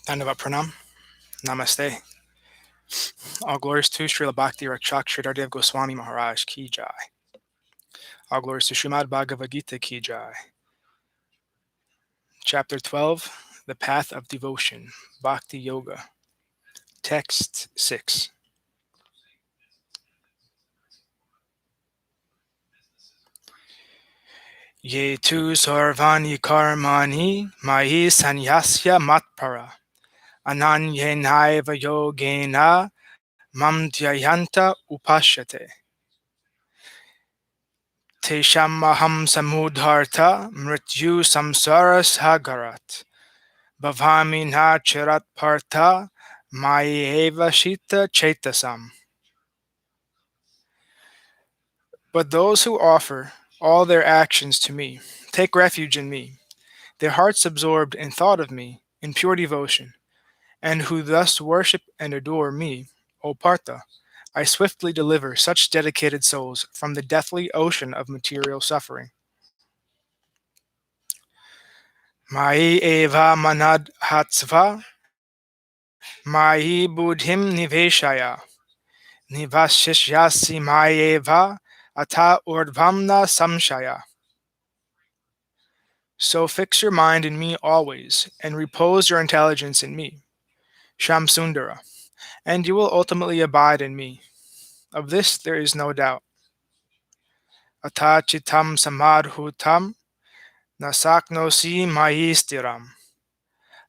Dandavat Pranam. Namaste. All glories to Srila Bhakti Rakshak Sridhardev Goswami Maharaj Ki Jai. All glories to Srimad Bhagavad-Gita Ki Jai. Chapter 12, The Path of Devotion, Bhakti-yoga. Text 6. Ye tu sarvani karmani mahi sanyasya matpara ananyenaiva yogena mam dhyayanta upashyate. Teshamaham samudharta mrityu samsara sagarat bhavami na charat partha mayeva shita chetasam. But those who offer all their actions to me, take refuge in me, their hearts absorbed in thought of me, in pure devotion, and who thus worship and adore me, O Partha, I swiftly deliver such dedicated souls from the deathly ocean of material suffering. Mai eva manad hatsva, mai buddhim niveshaya, nivashishyasi mai eva, ata urdvamna samshaya. So fix your mind in me always, and repose your intelligence in me, Shamsundara, and you will ultimately abide in me. Of this there is no doubt. Ata chitam samadhutam nasaknosi maistiram.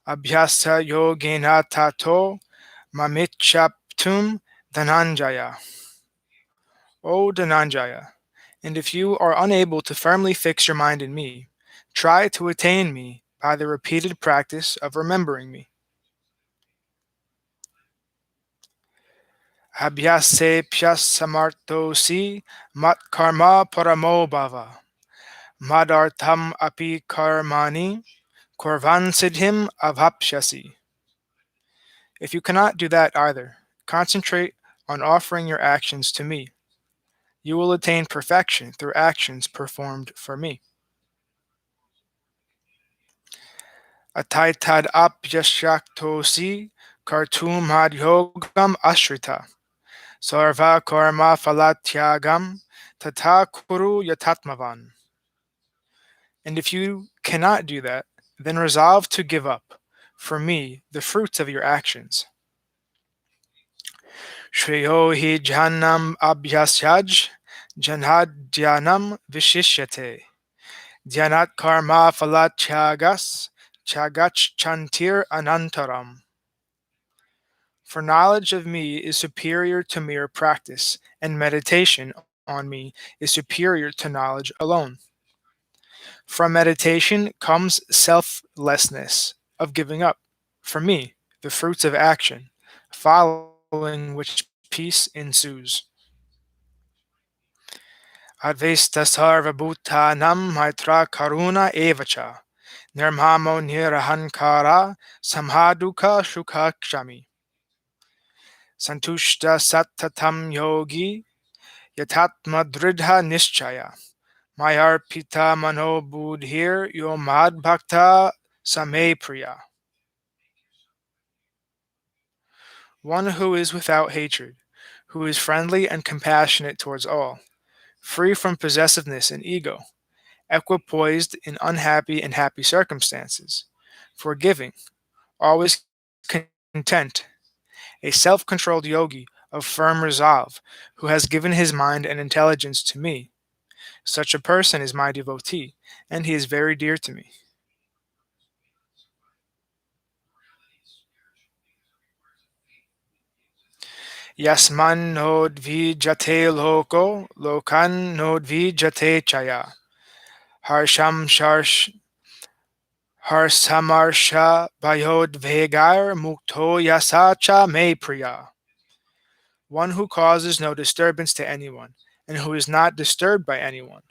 Abhyasa yogena tato mamichaptum dhananjaya. O Dhananjaya, and if you are unable to firmly fix your mind in me, try to attain me by the repeated practice of remembering me. Abhyasepyas samartosi mat karma paramo bhava. Madartham api karmani korvan siddhim avapsyasi. If you cannot do that either, concentrate on offering your actions to me. You will attain perfection through actions performed for me. Ataitad apyashaktosi kartum madhyogam ashrita. Sarva karma phalatyagam tata kuru yatatmavan. And if you cannot do that, then resolve to give up, for me, the fruits of your actions. Shreyo hi jhanam abhyasyaj janhad dhyanam vishishyate. Dhyanat karma phalatyagas chagach chantir anantaram. For knowledge of me is superior to mere practice, and meditation on me is superior to knowledge alone. From meditation comes selflessness of giving up, for me, the fruits of action, following which peace ensues. Advesta sarva bhutanam maitra karuna evacha, nirmamo nirahankara samhaduka shukakshami. Santushta sattatam yogi yatatma dridha nischaya. Mayarpita mano budhir yomad bhakta same priya. One who is without hatred, who is friendly and compassionate towards all, free from possessiveness and ego, equipoised in unhappy and happy circumstances, forgiving, always content, a self-controlled yogi of firm resolve, who has given his mind and intelligence to me. Such a person is my devotee, and he is very dear to me. Yasman nodvijate loko, lokan nodvijate chaya. Harsham Harsamarsha Bhayodvegar Mukto Yasacha Me Priya. One who causes no disturbance to anyone, and who is not disturbed by anyone,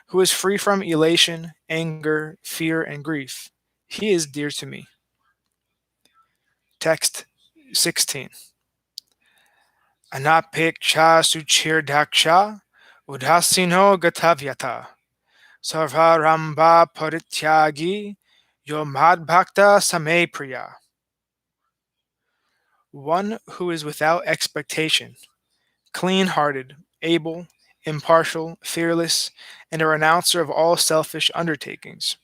who is free from elation, anger, fear, and grief. He is dear to me. Text 16. Anapeksha suchirdaksha udhasino gatavyata sarvaramba parityagi yo madbhakta same priya. one who is without expectation, clean hearted, able, impartial, fearless, and a renouncer of all selfish undertakings.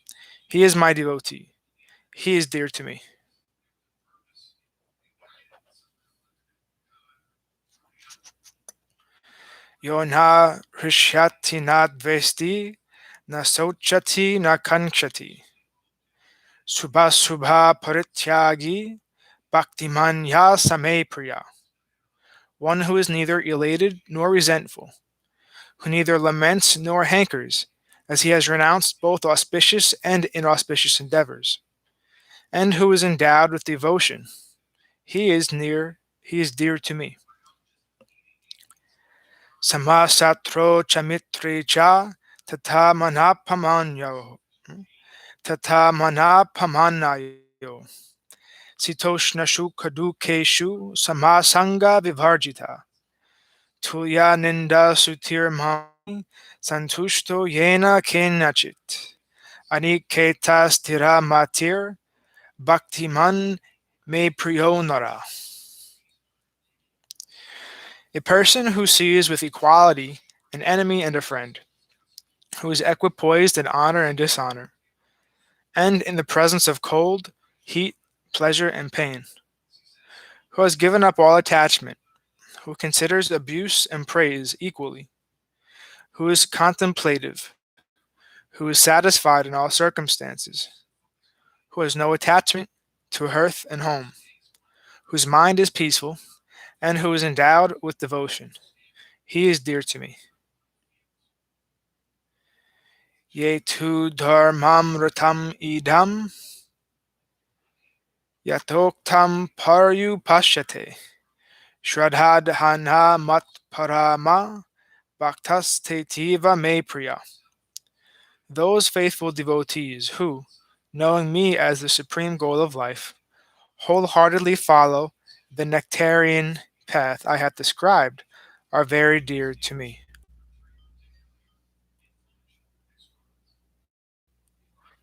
He is my devotee. He is dear to me. Yo na hrishyati na dvesti, na sochati na kanchati. Subha subha parityagi, bhaktiman ya same priya. One who is neither elated nor resentful, who neither laments nor hankers, as he has renounced both auspicious and inauspicious endeavors, and who is endowed with devotion. He is dear to me. Samasatro chamitri cha tata manapamanyo. Tata manapamanayo. Sitoshnashu kadukeshu samasanga vivarjita. Tulya ninda sutirmani santushto yena kenachit. Aniketa stira matir bhaktiman me priyonara. A person who sees with equality an enemy and a friend, who is equipoised in honor and dishonor, and in the presence of cold, heat, pleasure, and pain, who has given up all attachment, who considers abuse and praise equally, who is contemplative, who is satisfied in all circumstances, who has no attachment to hearth and home, whose mind is peaceful, and who is endowed with devotion. He is dear to me. Ye tu dharmam ratam idam yatoktam paryu pashyate shraddhadhana mat parama bhaktas tetiva me priya. Those faithful devotees who, knowing me as the supreme goal of life, wholeheartedly follow the nectarian path I have described are very dear to me.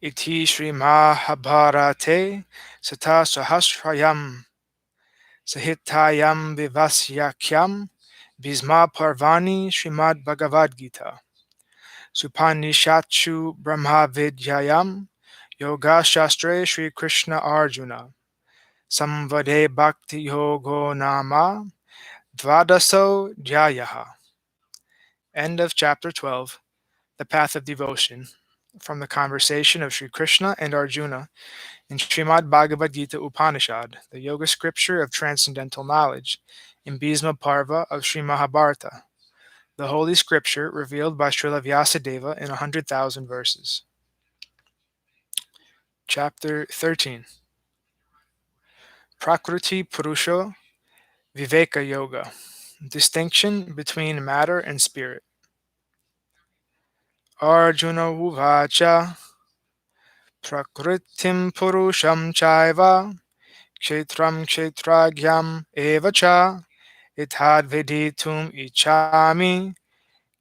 Iti Sri Mahabharate Sata Sahasrayam Sahitayam Vivasyakyam Bhisma Parvani Srimad Bhagavad-Gita Supanishachu Brahma Vidyayam Yoga Shastre Sri Krishna Arjuna Samvade Bhakti-yoga Nama Dvadaso Dhyayaha. End of chapter 12. The Path of Devotion, from the conversation of Sri Krishna and Arjuna in Srimad Bhagavad-Gita Upanishad, the yoga scripture of transcendental knowledge, in Bhisma Parva of Sri Mahabharata, the holy scripture revealed by Srila Vyasadeva in 100,000 verses. Chapter 13. Prakruti Purusha Viveka Yoga, distinction between matter and spirit. Arjuna Uvacha Prakritim Purusham Chaiva Kshetram Kshetragyam Evacha Itad Veditum Ichami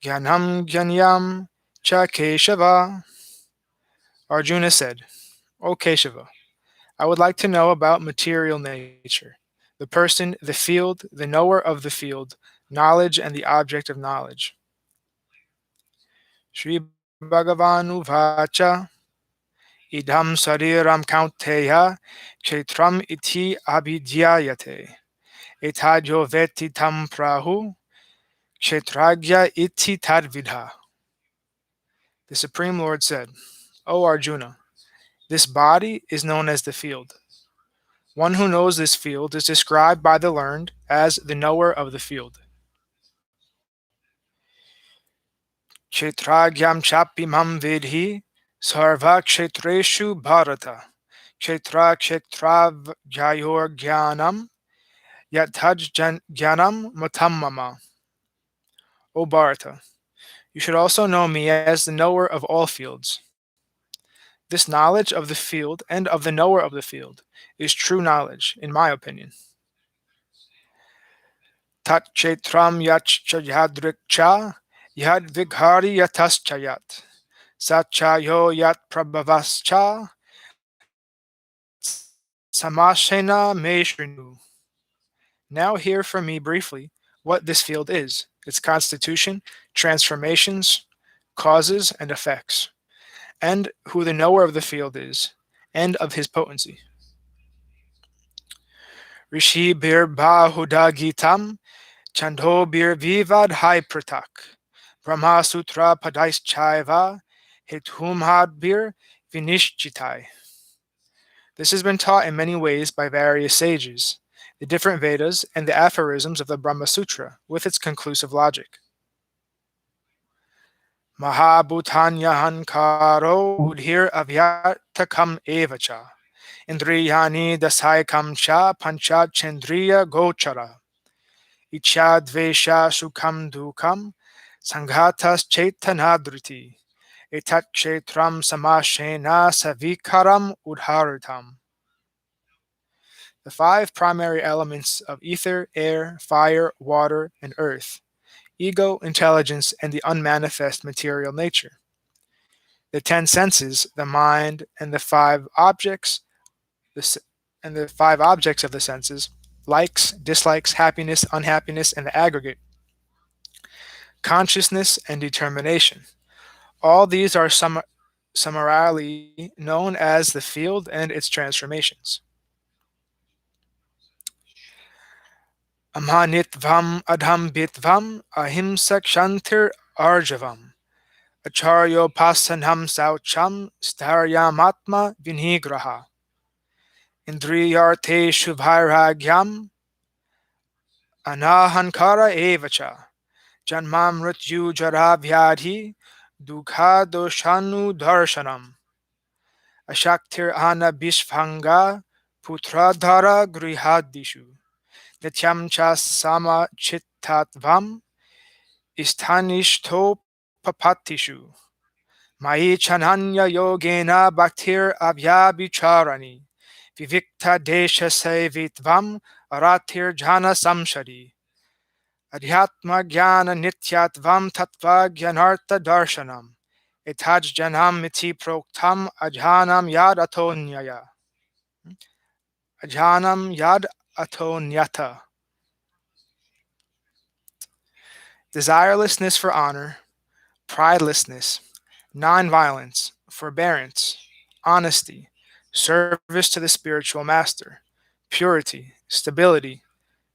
Gyanam Gyanyam Cha Keshava. Arjuna said, O Keshava, I would like to know about material nature, the person, the field, the knower of the field, knowledge and the object of knowledge. Sri Bhagavan Uvacha Idam Sariram Kaunteya Kshetram Iti Abhidyayate Etadyo Veti Tam Prahu Kshetragya Iti Tadvidha. The Supreme Lord said, O Arjuna, this body is known as the field. One who knows this field is described by the learned as the knower of the field. Kshetragyam chapimam vidhi sarva kshetreshu bharata kshetra kshetrav jayor jnanam yathaj jnanam matammama. O Bharata, you should also know me as the knower of all fields. This knowledge of the field and of the knower of the field is true knowledge, in my opinion. Tat kshetram yachcha yadrikcha yad vighari yataschayat sachayo yat prabhavascha samashena me shrinu. Now hear from me briefly what this field is, its constitution, transformations, causes, and effects, and who the knower of the field is, and of his potency. Rishi bir bahudagitam, Chandho bir vivad hai pratak, Brahma sutra padaischaiva, Hitumhad bir vinishchitai. This has been taught in many ways by various sages, the different Vedas, and the aphorisms of the Brahma Sutra, with its conclusive logic. Mahabhutanyahankaro budhir avyartakam evacha, Indriyani dasaikam cha pancha chendriya gochara, Icha dvesha sukam dukam, Sanghatas chetanadriti, Etat kshetram samashena savikaram udharitam. The five primary elements of ether, air, fire, water, and earth, ego, intelligence, and the unmanifest material nature. The 10 senses, the mind, and the five objects, of the senses, likes, dislikes, happiness, unhappiness, and the aggregate, consciousness, and determination. All these are summarily known as the field and its transformations. Amhanitvam adhambitvam ahimsak shantir arjavam. Acharyopasanam saucham staryamatma vinigraha. Indriyarteshu vairagyam anahankara evacha. Janmamrityu jaravyadhi dukha doshanu darshanam. Ashaktir ana bishvanga putradhara grihadishu. Nityam cha sama chittatvam isthanishto papatishu. Mai chananya yogena bhaktir avyabhicharani. Vivikta desha sevitvam aratir jhana samshadi. Adhyatma jnana nityatvam tattva jnanartha darshanam. Etaj janam iti proktam ajhanam yad atonyaya. Ajhanam yad atonyata. Desirelessness for honor, pridelessness, nonviolence, forbearance, honesty, service to the spiritual master, purity, stability,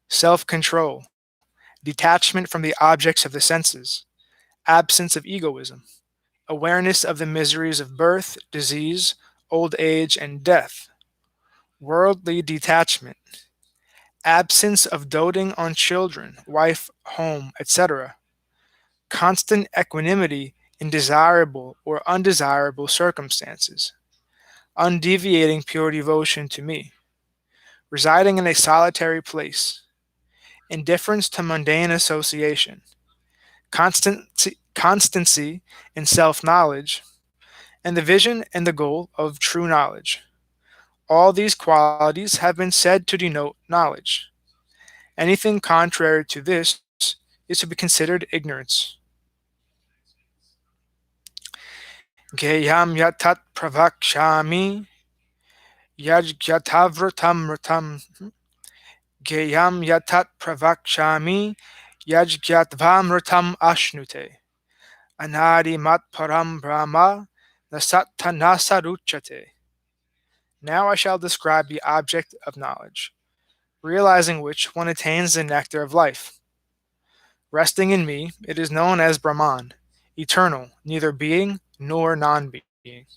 self-control, detachment from the objects of the senses, absence of egoism, awareness of the miseries of birth, disease, old age, and death, worldly detachment, absence of doting on children, wife, home, etc., constant equanimity in desirable or undesirable circumstances, undeviating pure devotion to me, residing in a solitary place, indifference to mundane association, constancy in self-knowledge, and the vision and the goal of true knowledge. All these qualities have been said to denote knowledge. Anything contrary to this is to be considered ignorance. Geyam yatat pravakshami yajgyatavratam. Geyam yatat pravakshami yajgyatvam ashnute. Anadi mat param brahma nasatanasaruchate. Now I shall describe the object of knowledge, realizing which one attains the nectar of life. Resting in me, it is known as Brahman, eternal, neither being nor non-being.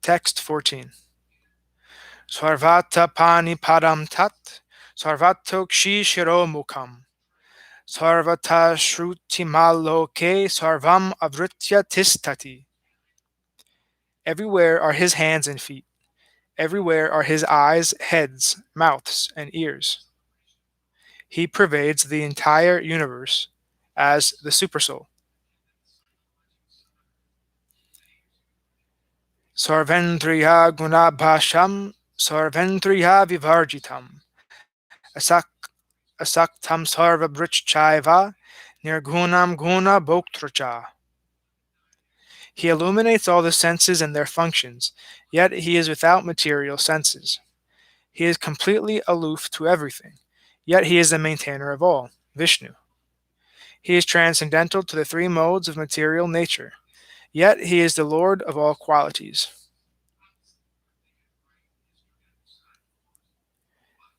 Text 14. Sarvata pani padam tat, sarvatokshi shiro mukam, sarvata shrutimaloke sarvam avritya tistati. Everywhere are his hands and feet. Everywhere are his eyes, heads, mouths, and ears. He pervades the entire universe as the Supersoul. Sarvendriya gunabhasham, sarvendriya vivarjitam, asaktam sarva brichchaiva, nirgunam guna bhoktracha. He illuminates all the senses and their functions, yet he is without material senses. He is completely aloof to everything, yet he is the maintainer of all, Vishnu. He is transcendental to the three modes of material nature, yet he is the Lord of all qualities.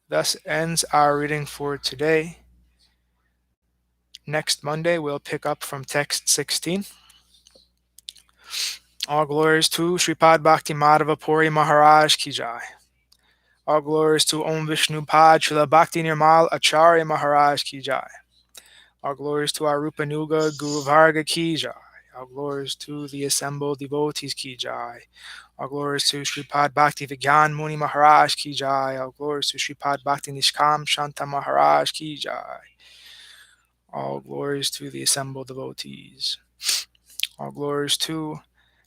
Thus ends our reading for today. Next Monday, we'll pick up from text 16. All glories to Sripad Bhakti Madhava Puri Maharaj Ki Jai. All glories to Om Vishnu Pad Srila Bhakti Nirmal Acharya Maharaj Ki Jai. All glories to our Rupanuga Guru Varga Ki Jai. All glories to the assembled devotees Ki Jai. All glories to Sripad Bhakti Vigyan Muni Maharaj Ki Jai. All glories to Sripad Bhakti Nishkam Shanta Maharaj Ki Jai. All glories to the assembled devotees. All glories to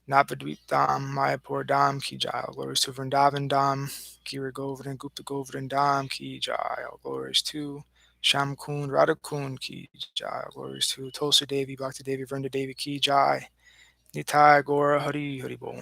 Navadvip Dham, Mayapur Dham Ki Jai. All glories to Vrindavan Dham, Gira Govardhan, Gupta Govardhan Dham Ki Jai. All glories to Sham Kund, Radha Kund Ki Jai. All glories to Tulsi Devi, Bhakti Devi, Vrinda Devi Ki Jai. Nitai Gora Hari Hari Bol.